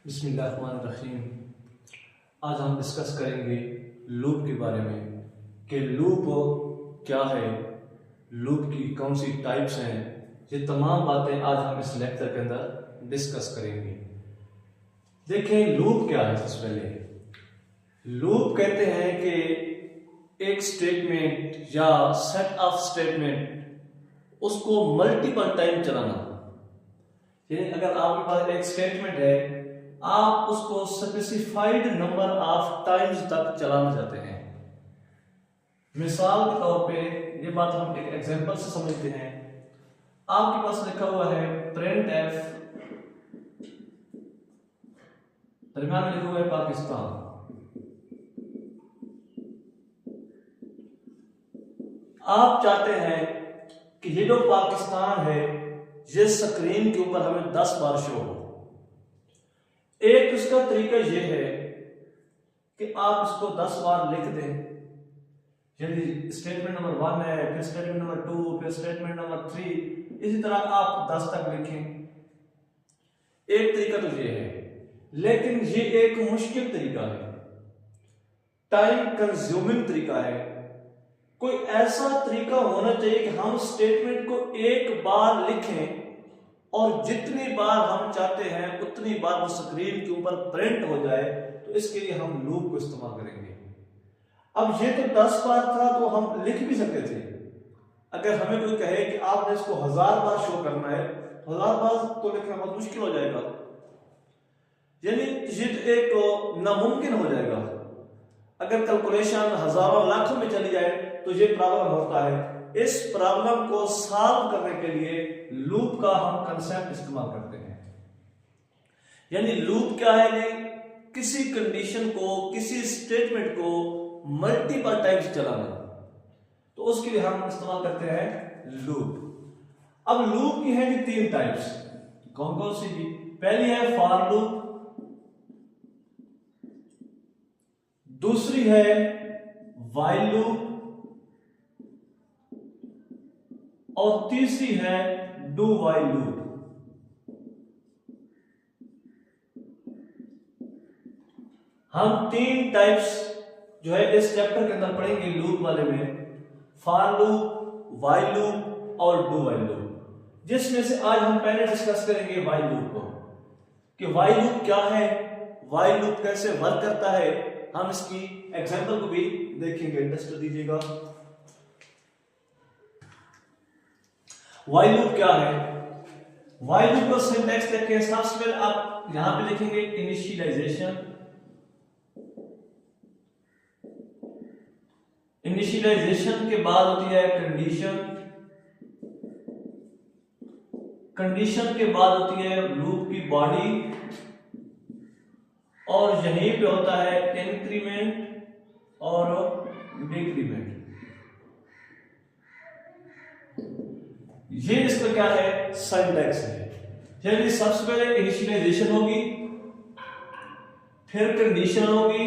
बिस्मिल्लाहिर्रहमानिर्रहीम। आज हम डिस्कस करेंगे लूप के बारे में कि लूप क्या है, लूप की कौन सी टाइप्स हैं। ये तमाम बातें आज हम इस लेक्चर के अंदर डिस्कस करेंगे। देखें लूप क्या है। सबसे पहले लूप कहते हैं कि एक स्टेटमेंट या सेट ऑफ स्टेटमेंट उसको मल्टीपल टाइम चलाना। यानी अगर आपके पास एक स्टेटमेंट है, आप उसको स्पेसिफाइड नंबर ऑफ टाइम्स तक चलाना चाहते हैं। मिसाल के तौर पे ये बात हम एक एग्जांपल से समझते हैं। आपके पास लिखा हुआ है प्रिंट एफ, दरम्यान में लिखा हुआ है पाकिस्तान। आप चाहते हैं कि ये जो पाकिस्तान है ये स्क्रीन के ऊपर हमें 10 बार शो हो। एक इसका तरीका यह है कि आप इसको 10 बार लिख दें। यदि स्टेटमेंट नंबर 1 है, फिर स्टेटमेंट नंबर 2, फिर स्टेटमेंट नंबर 3, इसी तरह आप 10 तक लिखें। एक तरीका तो यह है, लेकिन ये एक मुश्किल तरीका है, टाइम कंज्यूमिंग तरीका है। कोई ऐसा तरीका होना चाहिए कि हम स्टेटमेंट को एक बार लिखें और जितनी बार हम चाहते हैं उतनी बार वो स्क्रीन के ऊपर प्रिंट हो जाए। तो इसके लिए हम लूप को इस्तेमाल करेंगे। अब ये तो 10 बार था तो हम लिख भी सकते थे। अगर हमें कोई कहे कि आपने इसको 1000 बार शो करना है, 1000 बार तो लिखना बहुत मुश्किल हो जाएगा, यानी ये एक नामुमकिन हो जाएगा। अगर कैलकुलेशन हजारों लाखों में चली जाए तो ये प्रॉब्लम होता है। इस प्रॉब्लम को सॉल्व करने के लिए लूप का हम कंसेप्ट इस्तेमाल करते हैं। यानी लूप क्या है? किसी कंडीशन को, किसी स्टेटमेंट को मल्टीपल टाइम्स चलाना। तो उसके लिए हम इस्तेमाल करते हैं लूप। अब लूप की है 3 टाइप्स। कौन कौन सी? पहली है फॉर लूप, दूसरी है व्हाइल लूप और तीसरी है डू व्हाइल लूप। हम 3 टाइप्स जो है इस चैप्टर के अंदर पढ़ेंगे लूप वाले में, फॉर लूप, व्हाइल लूप और डू व्हाइल लूप। जिसमें से आज हम पहले डिस्कस करेंगे व्हाइल लूप को, कि व्हाइल लूप क्या है, व्हाइल लूप कैसे वर्क करता है। हम इसकी एग्जांपल को भी देखेंगे। इंटरेस्ट दीजिएगा। व्हाइल लूप क्या है? व्हाइल लूप का सिंटैक्स देखें। सबसे पहले आप यहां पे लिखेंगे इनिशियलाइजेशन। इनिशियलाइजेशन के बाद होती है कंडीशन। कंडीशन के बाद होती है लूप की बॉडी और यहीं पे होता है इंक्रीमेंट और डिक्रीमेंट। ये इसका क्या है? सिंटैक्स है। यानी सबसे पहले इनिशियलाइजेशन होगी, फिर कंडीशन होगी,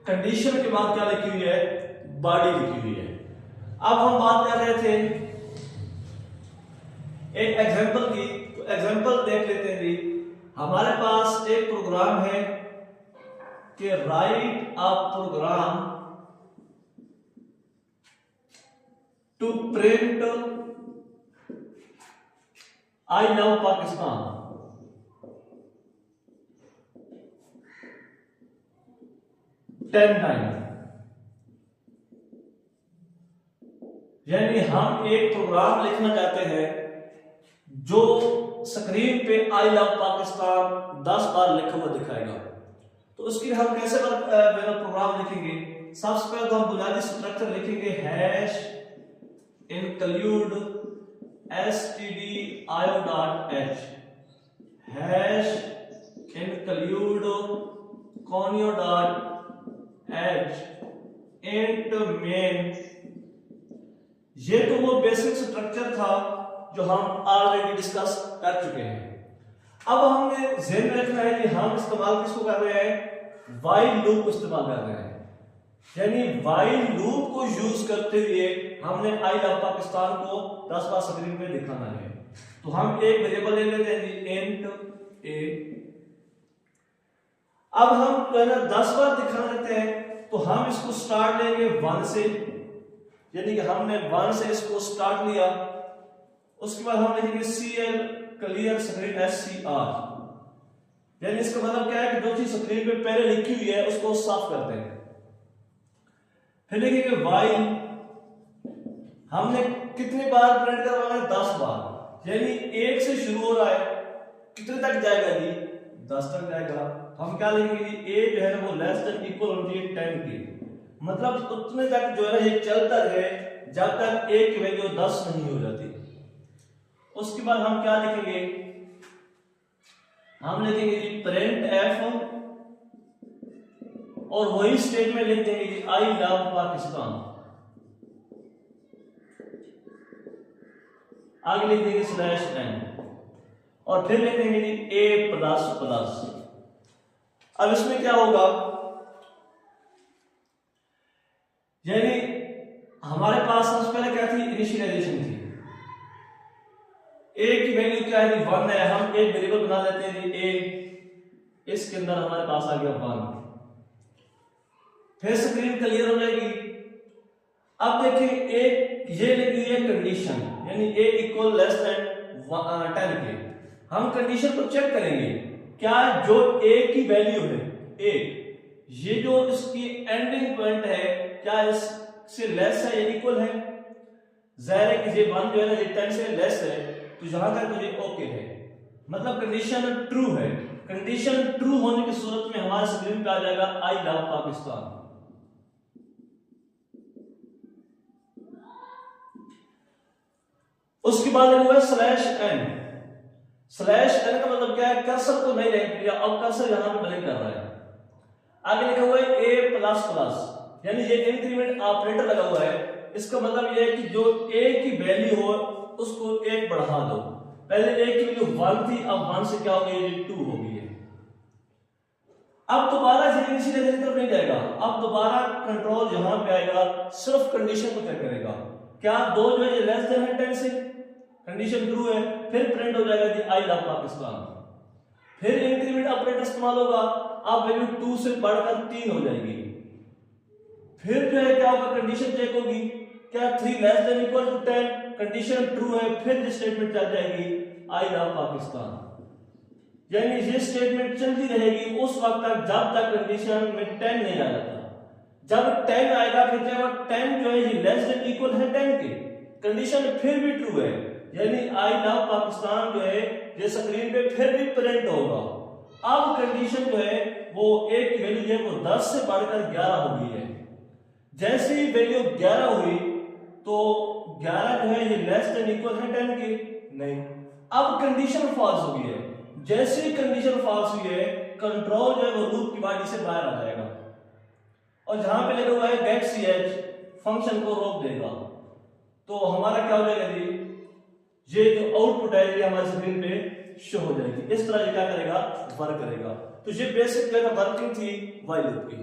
कंडीशन के बाद क्या लिखी हुई है? बॉडी लिखी हुई है। अब हम बात कर रहे थे एक एग्जांपल की, तो एग्जांपल देख लेते हैं। हमारे पास एक प्रोग्राम है कि write a program to print I love Pakistan. Ten time. यानी हम एक प्रोग्राम लिखना चाहते हैं जो स्क्रीन पे आई लव पाकिस्तान 10 बार लिखा हुआ दिखाएगा। तो उसके लिए हम कैसे प्रोग्राम लिखेंगे? सबसे पहले तो हम बुनियादी स्ट्रक्चर लिखेंगे, hash include stdio.h, hash include conio.h, int main. ये तो वो बेसिक स्ट्रक्चर था जो हम ऑलरेडी डिस्कस कर चुके हैं। अब हमने ध्यान में रखना है कि हम इस्तेमाल किसको कर रहे हैं? व्हाइल लूप को इस्तेमाल कर रहे हैं। यानी व्हाइल लूप को यूज करते हुए हमने आई लव पाकिस्तान को 10 बार स्क्रीन पे दिखाना है। तो हम एक वेरिएबल ले लेते हैं इंट ए अब हम जो है ना 10 बार दिखाना रहते हैं, तो हम इसको स्टार्ट लेंगे 1 से, यानी कि हमने 1 से इसको स्टार्ट लिया। उसके बाद हम लिखेंगे CL क्लियर स्क्रीन SCR, यानी इसका मतलब क्या है कि जो चीज स्क्रीन पे पहले लिखी हुई है उसको साफ करते हैं। फिर लिखेंगे while, हमने कितनी बार प्रिंट करवाना है? 10 बार, यानी 1 से शुरू हो रहा है, कितने तक जाएगा जी? 10 तक जाएगा। हम क्या लिखेंगे जी? a जो है ना वो लेस देन इक्वल होनी चाहिए 10 के, मतलब उतने तक जो है ना ये चलता है जब तक a की वैल्यू 10 नहीं हो जाती। उसके बाद हम क्या लिखेंगे? हम लिखेंगे जी प्रिंट f, और वही स्टेटमेंट लिख देंगे जी आई लव पाकिस्तान, आगे लिख देंगे /n, और फिर लिख देंगे जी a++। अब इसमें क्या होगा, यानी हमारे पास सबसे पहले क्या थी? इनिशियलाइजेशन थी। a की वैल्यू क्या है? 1 है। हम एक वेरिएबल बना लेते हैं जी a, इसके अंदर हमारे पास आ गया 1। फिर स्क्रीन क्लियर हो जाएगी। अब देखिए ये लगी है कंडीशन, यानी a इक्वल लेस देन 10 के। हम कंडीशन को चेक करेंगे, क्या जो a की वैल्यू है 8, ये जो इसकी एंडिंग पॉइंट है क्या इससे लेस है या इक्वल है? जाहिर है कि ये 1 जो है ना ये 10 से लेस है, तो यहां तक मुझे ओके है, मतलब कंडीशन ट्रू है। कंडीशन ट्रू होने की सूरत में हमारे स्क्रीन पे आ जाएगा आई लव पाकिस्तान। उसके बाद हुआ /n। /n का मतलब क्या है? कर्सर को नहीं रख दिया, अब कर्सर यहां पे ब्लिंक कर रहा है। आगे लिखा हुआ है a++, यानी ये इंक्रीमेंट ऑपरेटर लगा हुआ है। इसका मतलब ये है कि जो a की वैल्यू हो उसको 1 बढ़ा दो। पहले a की वैल्यू 1 थी, अब 1 से क्या हो गई? ये 2 हो गई है। अब दोबारा इनिशियलाइजेशन तरफ नहीं जाएगा, अब दोबारा कंट्रोल यहां पे आएगा, सिर्फ कंडीशन को चेक करेगा, क्या 2 जो है ये लेस देन है 10 से, कंडीशन ट्रू है। फिर प्रिंट हो जाएगा जी आई लव पाकिस्तान। फिर इंक्रीमेंट ऑपरेटर इस्तेमाल होगा, अब वैल्यू 2 से बढ़कर 3 हो जाएगी। फिर जो है क्या होगा? कंडीशन चेक होगी, क्या 3 less than equal to 10, condition true है। फिर ये स्टेटमेंट चल जाएगी आई लव पाकिस्तान, यानी ये स्टेटमेंट चलती रहेगी उस वक्त तक जब तक कंडीशन में 10 नहीं आ जाता। जब 10 आएगा, फिर जब 10 जो है ये लेस देन इक्वल है 10 के, कंडीशन फिर भी ट्रू है, यानी आई लव पाकिस्तान जो है ये स्क्रीन पे फिर भी प्रिंट होगा। अब कंडीशन जो है वो a की वैल्यू जो है वो 10 से बढ़कर 11 हो गई है। जैसे ही वैल्यू 11 हुई तो 11 जो है ये लेस देन इक्वल है 10 के, नहीं। अब कंडीशन फॉल्स हो गई है। जैसे ही कंडीशन फॉल्स हुई है, कंट्रोल जो है वो लूप की बॉडी से बाहर आ जाएगा, और जहां पे लिखा हुआ है गेट ch फंक्शन को रोक देगा। तो हमारा क्या हो जाएगा जी? ये जो आउटपुट है ये हमारे स्क्रीन पे शो हो जाएगी। इस तरह ये क्या करेगा? वर्क करेगा। तो ये बेसिक वर्किंग थी व्हाइल लूप की।